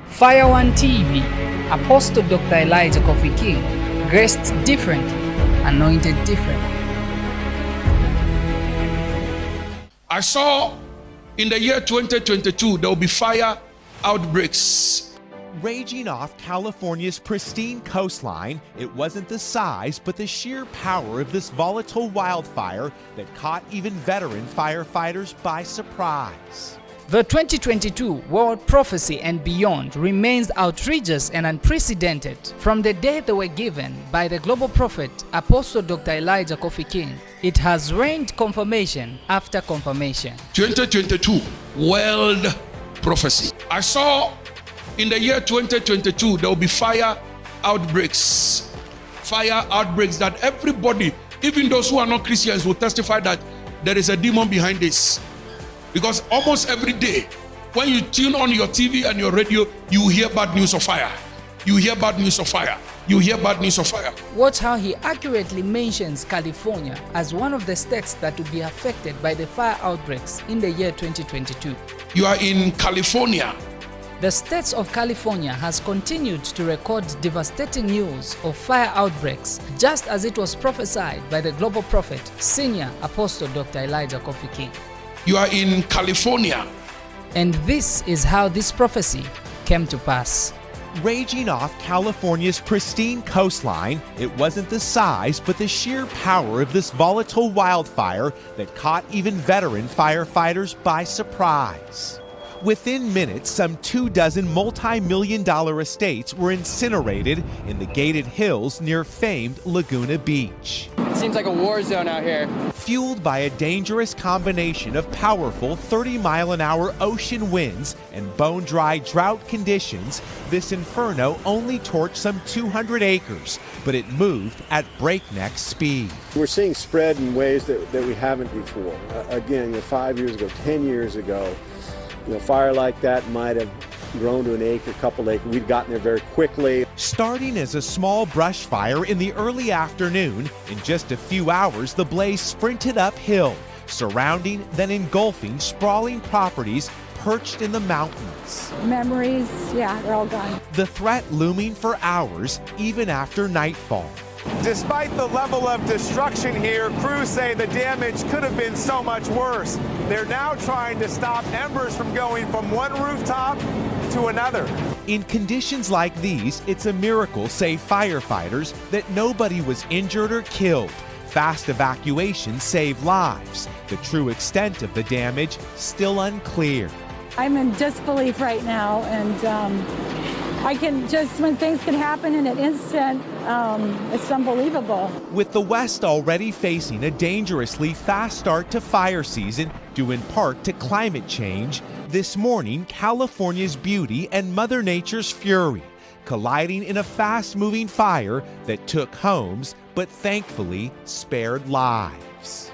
Fire One TV, Apostle Dr. Elijah Kofi King, graced differently, anointed differently. I saw in the year 2022, there will be fire outbreaks raging off California's pristine coastline. It wasn't the size, but the sheer power of this volatile wildfire that caught even veteran firefighters by surprise. The 2022 World Prophecy and Beyond remains outrageous and unprecedented. From the day they were given by the global prophet Apostle Dr. Elijah Kofi King, it has rained confirmation after confirmation. 2022 World Prophecy. I saw in the year 2022, there will be fire outbreaks. Fire outbreaks that everybody, even those who are not Christians, will testify that there is a demon behind this. Because almost every day, when you tune on your TV and your radio, you hear bad news of fire. You hear bad news of fire. You hear bad news of fire. Watch how he accurately mentions California as one of the states that will be affected by the fire outbreaks in the year 2022. You are in California. The state of California has continued to record devastating news of fire outbreaks, just as it was prophesied by the global prophet, Senior Apostle Dr. Elijah Kofi King. You are in California. And this is how this prophecy came to pass. Raging off California's pristine coastline, it wasn't the size, but the sheer power of this volatile wildfire that caught even veteran firefighters by surprise. Within minutes, some 24 multi-million-dollar estates were incinerated in the gated hills near famed Laguna Beach. Seems like a war zone out here. Fueled by a dangerous combination of powerful 30-mile-an-hour ocean winds and bone-dry drought conditions, this inferno only torched some 200 acres, but it moved at breakneck speed. We're seeing spread in ways that we haven't before. Again, 5 years ago, 10 years ago, fire like that might have grown to an acre, couple acres. We've gotten there very quickly. Starting as a small brush fire in the early afternoon, in just a few hours, the blaze sprinted uphill, surrounding, then engulfing sprawling properties perched in the mountains. Memories, yeah, they're all gone. The threat looming for hours, even after nightfall. Despite the level of destruction here, crews say the damage could have been so much worse. They're now trying to stop embers from going from one rooftop to another. In conditions like these, it's a miracle, say firefighters, that nobody was injured or killed. Fast evacuation saved lives. The true extent of the damage still unclear. I'm in disbelief right now, and I can just, when things can happen in an instant, it's unbelievable. With the West already facing a dangerously fast start to fire season, due in part to climate change, this morning California's beauty and Mother Nature's fury colliding in a fast-moving fire that took homes, but thankfully spared lives.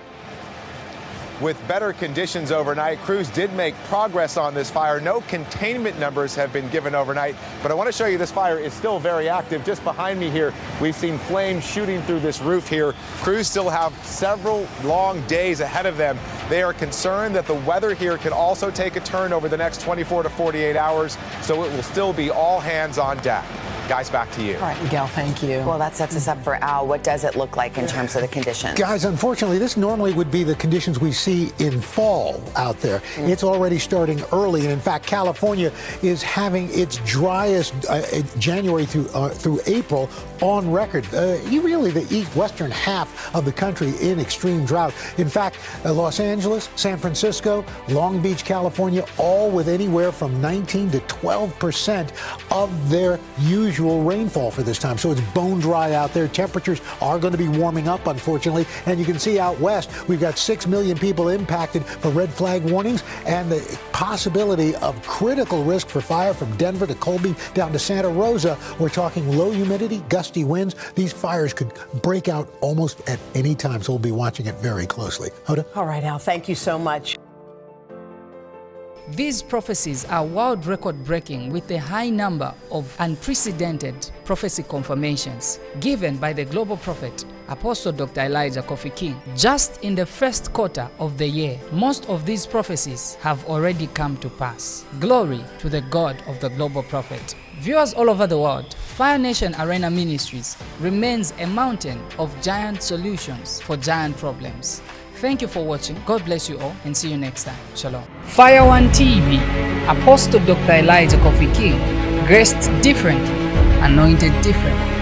With better conditions overnight, crews did make progress on this fire. No containment numbers have been given overnight, but I want to show you this fire is still very active. Just behind me here, we've seen flames shooting through this roof here. Crews still have several long days ahead of them. They are concerned that the weather here can also take a turn over the next 24 to 48 hours, so it will still be all hands on deck. Guys, back to you. All right, Miguel, thank you. Well, that sets us up for Al. What does it look like in terms of the conditions? Guys, unfortunately, this normally would be the conditions we see in fall out there. It's already starting early, and in fact, California is having its driest January through April on record. Really, the western half of the country in extreme drought. In fact, Los Angeles, San Francisco, Long Beach, California, all with anywhere from 19 to 12% of their usual rainfall for this time. So it's bone dry out there. Temperatures are going to be warming up, unfortunately. And you can see out west, we've got 6 million people impacted for red flag warnings and the possibility of critical risk for fire from Denver to Colby down to Santa Rosa. We're talking low humidity, gusty winds. These fires could break out almost at any time. So we'll be watching it very closely. Hoda? All right, Al, thank you so much. These prophecies are world record breaking with a high number of unprecedented prophecy confirmations given by the global prophet Apostle Dr. Elijah Kofi King. Just in the first quarter of the year, most of these prophecies have already come to pass. Glory to the God of the Global Prophet. Viewers all over the world, Fire Nation Arena Ministries remains a mountain of giant solutions for giant problems. Thank you for watching. God bless you all and see you next time. Shalom. Fire One TV. Apostle Dr. Elijah Kofi King. Graced differently, anointed differently.